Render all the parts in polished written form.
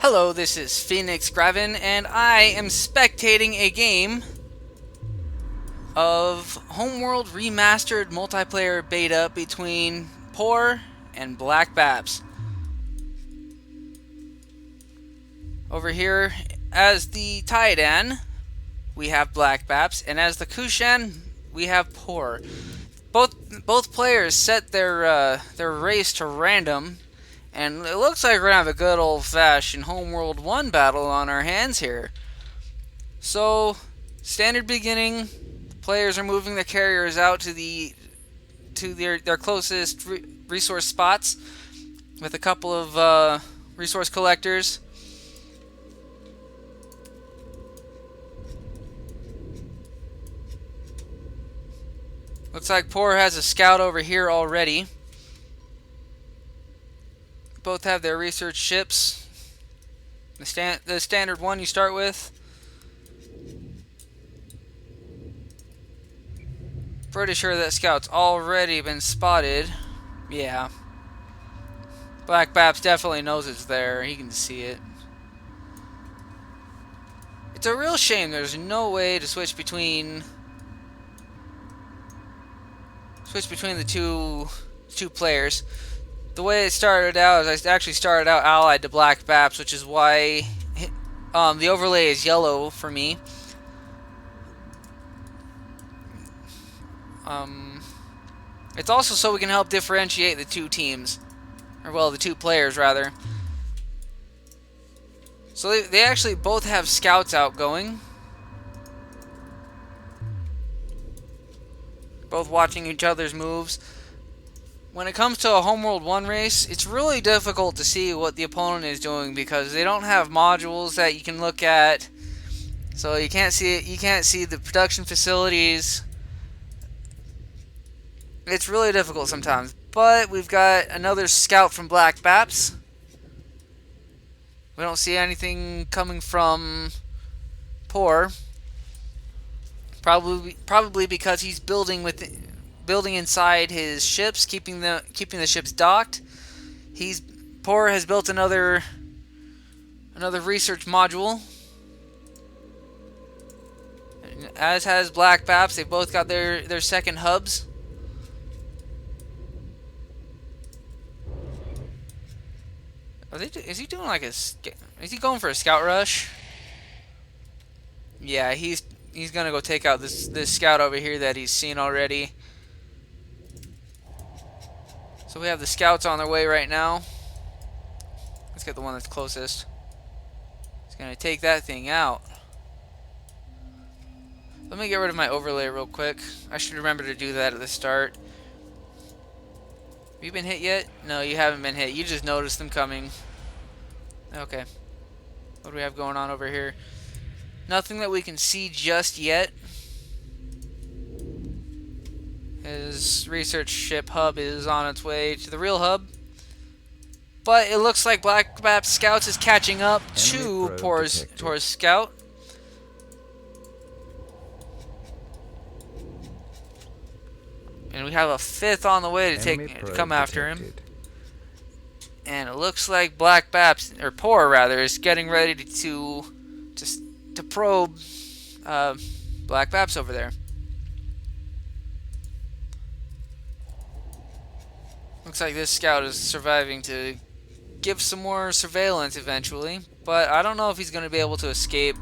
Hello, this is Phoenix Graven, and I am spectating a game of Homeworld Remastered multiplayer beta between PPOR and BlackBaps. Over here, as the Taiidan, we have BlackBaps, and as the Kushan, we have PPOR. Both players set their race to random. And it looks like we're going to have a good old-fashioned Homeworld 1 battle on our hands here. So, standard beginning, players are moving the carriers out to their closest resource spots with a couple of resource collectors. Looks like PPOR has a scout over here already. Both have their research ships. The standard one you start with. Pretty sure that scout's already been spotted. Yeah. BlackBaps definitely knows it's there. He can see it. It's a real shame there's no way to switch between the two players. The way it started out is I actually started out allied to BlackBaps, which is why the overlay is yellow for me. It's also so we can help differentiate the two teams, or well, the two players rather. So they actually both have scouts outgoing, both watching each other's moves. When it comes to a Homeworld 1 race, it's really difficult to see what the opponent is doing because they don't have modules that you can look at. So you can't see it. You can't see the production facilities. It's really difficult sometimes. But we've got another scout from BlackBaps. We don't see anything coming from PPOR. Probably because he's building inside his ships, keeping the ships docked. PPOR has built another research module, as has BlackBaps. They both got their second hubs. Is he doing like is he going for a scout rush? Yeah, he's gonna go take out this scout over here that he's seen already. So we have the scouts on their way right now. Let's get the one that's closest. He's going to take that thing out. Let me get rid of my overlay real quick. I should remember to do that at the start. Have you been hit yet? No, you haven't been hit. You just noticed them coming. Okay. What do we have going on over here? Nothing that we can see just yet. His research ship hub is on its way to the real hub. But it looks like BlackBaps Scouts is catching up to PPOR's scout. And we have a fifth on the way to come after him. And it looks like BlackBaps, or PPOR rather, is getting ready to probe BlackBaps over there. Looks like this scout is surviving to give some more surveillance eventually, but I don't know if he's going to be able to escape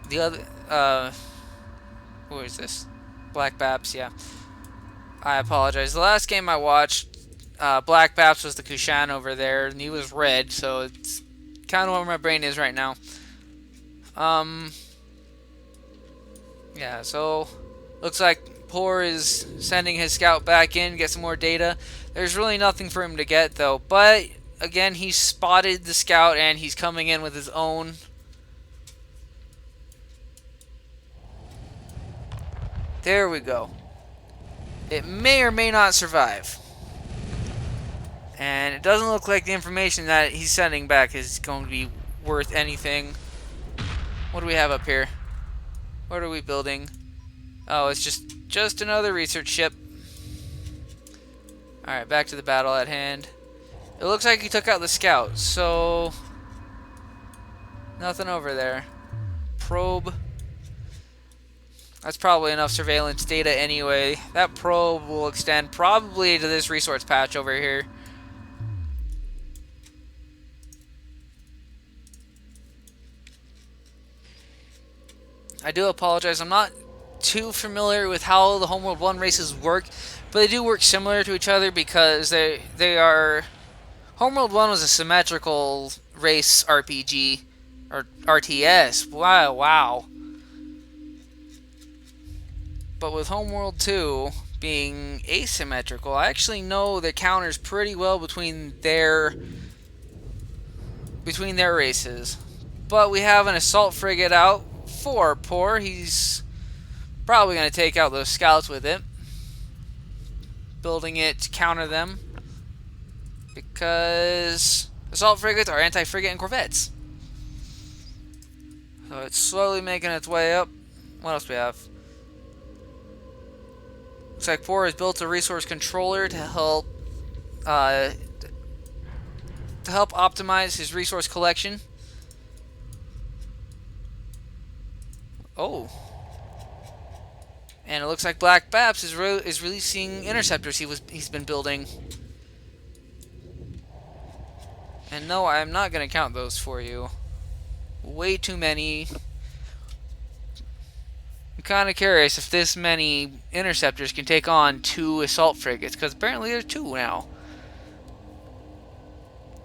the other. Who is this? BlackBaps, yeah. I apologize. The last game I watched, BlackBaps was the Kushan over there, and he was red, so it's kind of where my brain is right now. Yeah, so looks like PPOR is sending his scout back in, get some more data. There's really nothing for him to get though, but again, he spotted the scout and he's coming in with his own. There we go. It may or may not survive. And it doesn't look like the information that he's sending back is going to be worth anything. What do we have up here? What are we building? Oh, it's just another research ship. Alright, back to the battle at hand. It looks like he took out the scout, so Nothing over there. Probe. That's probably enough surveillance data anyway. That probe will extend probably to this resource patch over here. I do apologize. I'm not too familiar with how the Homeworld 1 races work, but they do work similar to each other because they are... Homeworld 1 was a symmetrical race RPG, or RTS. Wow. But with Homeworld 2 being asymmetrical, I actually know the counters pretty well between their races. But we have an assault frigate out for PPOR. He's probably going to take out those scouts with it, building it to counter them, because assault frigates are anti-frigate and corvettes. So it's slowly making its way up. What else do we have? Looks like PPOR has built a resource controller to help optimize his resource collection. Oh. And it looks like BlackBaps is releasing interceptors he's been building. And no, I'm not going to count those for you. Way too many. I'm kind of curious if this many interceptors can take on 2 assault frigates, because apparently there's 2 now.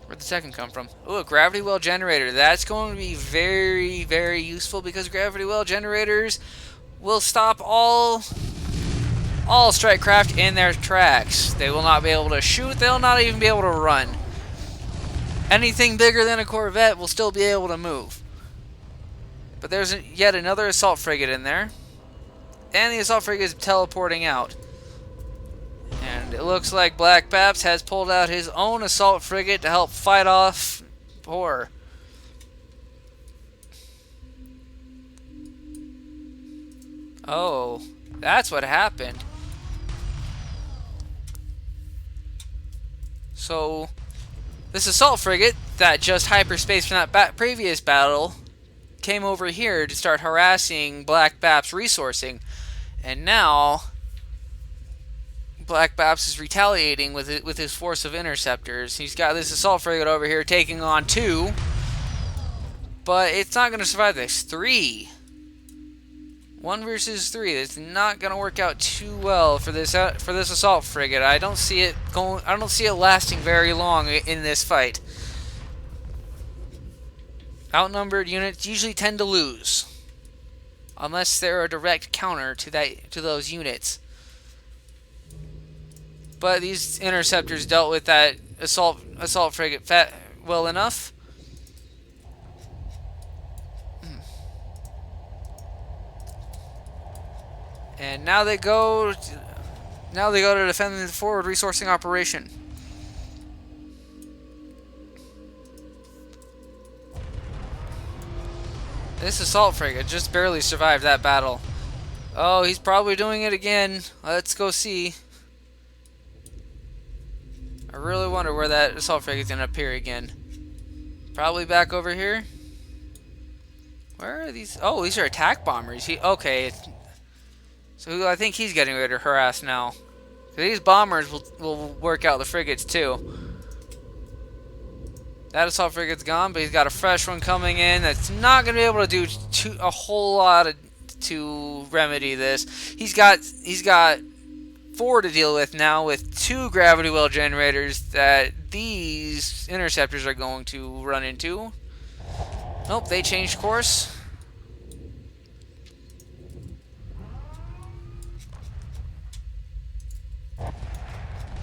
Where'd the second come from? Oh, a gravity well generator. That's going to be very, very useful, because gravity well generators will stop all strike craft in their tracks. They will not be able to shoot. They'll not even be able to run. Anything bigger than a corvette will still be able to move. But there's yet another assault frigate in there. And the assault frigate is teleporting out. And it looks like BlackBaps has pulled out his own assault frigate to help fight off PPOR. Oh, that's what happened. So, this assault frigate that just hyperspaced from that previous battle came over here to start harassing BlackBaps' resourcing. And now, BlackBaps is retaliating with his force of interceptors. He's got this assault frigate over here taking on 2. But it's not going to survive this. 3. 1 versus 3. It's not going to work out too well for this assault frigate. I don't see it lasting very long in this fight. Outnumbered units usually tend to lose, unless they're a direct counter to those units. But these interceptors dealt with that assault frigate well enough. And now they go to defend the forward resourcing operation. This assault frigate just barely survived that battle. Oh, he's probably doing it again. Let's go see. I really wonder where that assault frigate's going to appear again. Probably back over here. Where are these? Oh, these are attack bombers. Okay. So I think he's getting ready to harass now. These bombers will work out the frigates too. That assault frigate's gone, but he's got a fresh one coming in that's not going to be able to do a whole lot to remedy this. He's got 4 to deal with now, with 2 gravity well generators that these interceptors are going to run into. Nope, they changed course.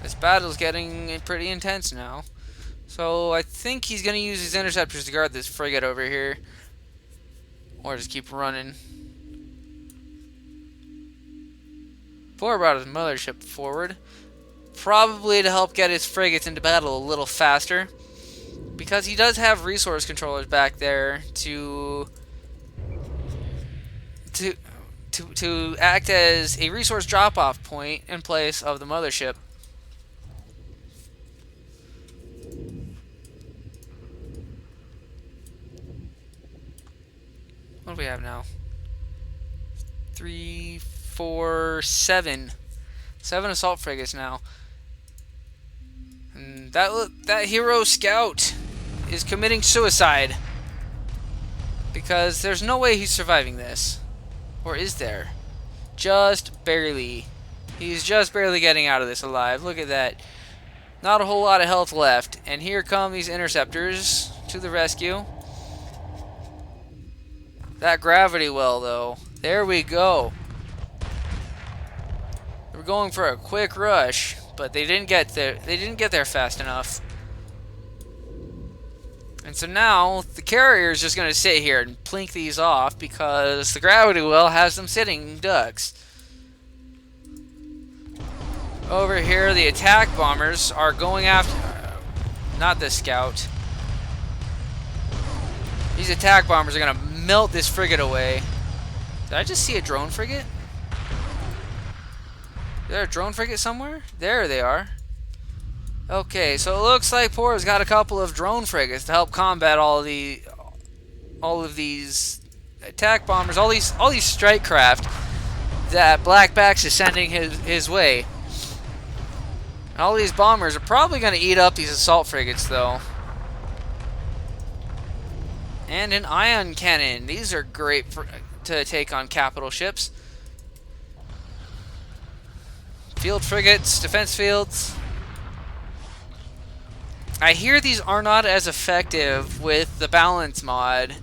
This battle's getting pretty intense now. So I think he's going to use his interceptors to guard this frigate over here. Or just keep running. PPOR brought his mothership forward. Probably to help get his frigates into battle a little faster. Because he does have resource controllers back there to act as a resource drop-off point in place of the mothership. do we have now? 3, 4, 7. 7 assault frigates now. And that hero scout is committing suicide. Because there's no way he's surviving this. Or is there? Just barely. He's just barely getting out of this alive. Look at that. Not a whole lot of health left. And here come these interceptors to the rescue. That gravity well, though. There we go. They were going for a quick rush, but they didn't get there. They didn't get there fast enough. And so now the carrier is just going to sit here and plink these off because the gravity well has them sitting ducks. Over here, the attack bombers are going after... not the scout. These attack bombers are going to melt this frigate away. Did I just see a drone frigate? Is there a drone frigate somewhere? There they are. Okay, so it looks like PPOR's got a couple of drone frigates to help combat all of these attack bombers, all these strike craft that BlackBaps is sending his way. And all these bombers are probably going to eat up these assault frigates, though. And an ion cannon. These are great to take on capital ships. Field frigates, defense fields. I hear these are not as effective with the balance mod,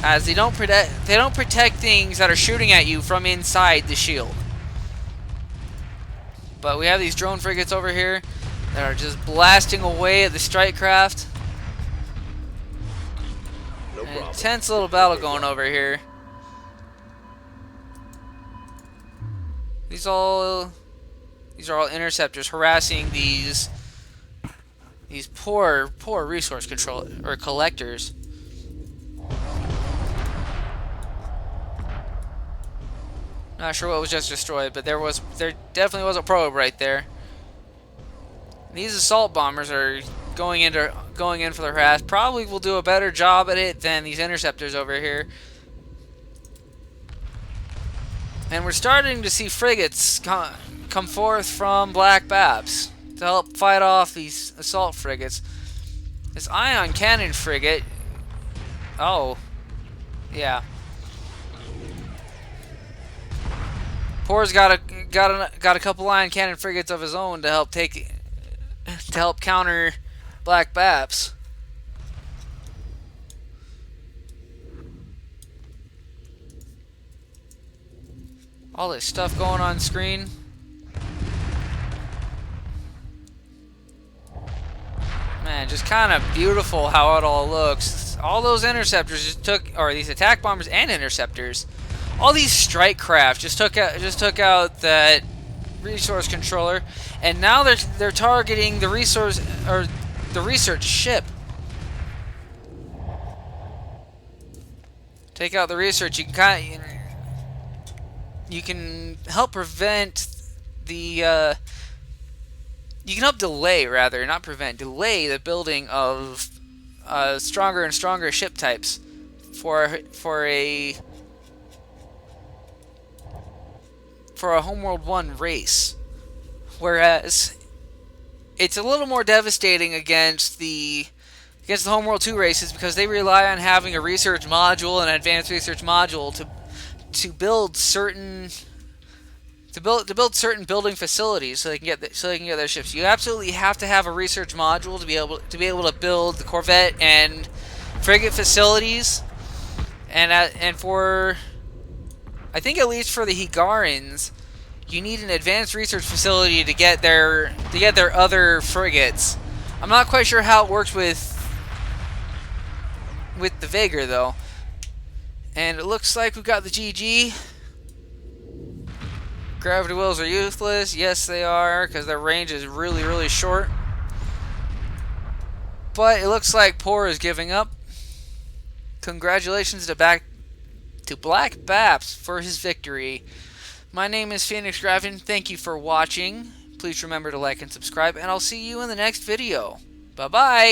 as they don't protect things that are shooting at you from inside the shield. But we have these drone frigates over here that are just blasting away at the strike craft. No problem. Intense little battle going over here. These are all interceptors harassing these poor resource control or collectors. Not sure what was just destroyed, but there definitely was a probe right there. These assault bombers are going in for the harass. Probably will do a better job at it than these interceptors over here. And we're starting to see frigates come forth from BlackBaps to help fight off these assault frigates. This ion cannon frigate. Oh, yeah. PPOR's got a couple ion cannon frigates of his own to help counter BlackBaps. All this stuff going on screen. Man, just kind of beautiful how it all looks. All those interceptors just took, or these attack bombers and interceptors, all these strike craft just took out that resource controller, and now they're targeting the resource or the research ship. Take out the research. You can help prevent the. You can help delay, rather, not prevent, delay the building of stronger and stronger ship types for a Homeworld 1 race. Whereas it's a little more devastating against the Homeworld 2 races because they rely on having a research module, an advanced research module to build certain building facilities so they can get their ships. You absolutely have to have a research module to be able to build the corvette and frigate facilities, and for I think at least for the Higarans, you need an advanced research facility to get their other frigates. I'm not quite sure how it works with the Vega though. And it looks like we've got the GG. Gravity wells are useless. Yes, they are, because their range is really, really short. But it looks like PPOR is giving up. Congratulations to BlackBaps for his victory. My name is Phoenix Graven. Thank you for watching. Please remember to like and subscribe, and I'll see you in the next video. Bye-bye.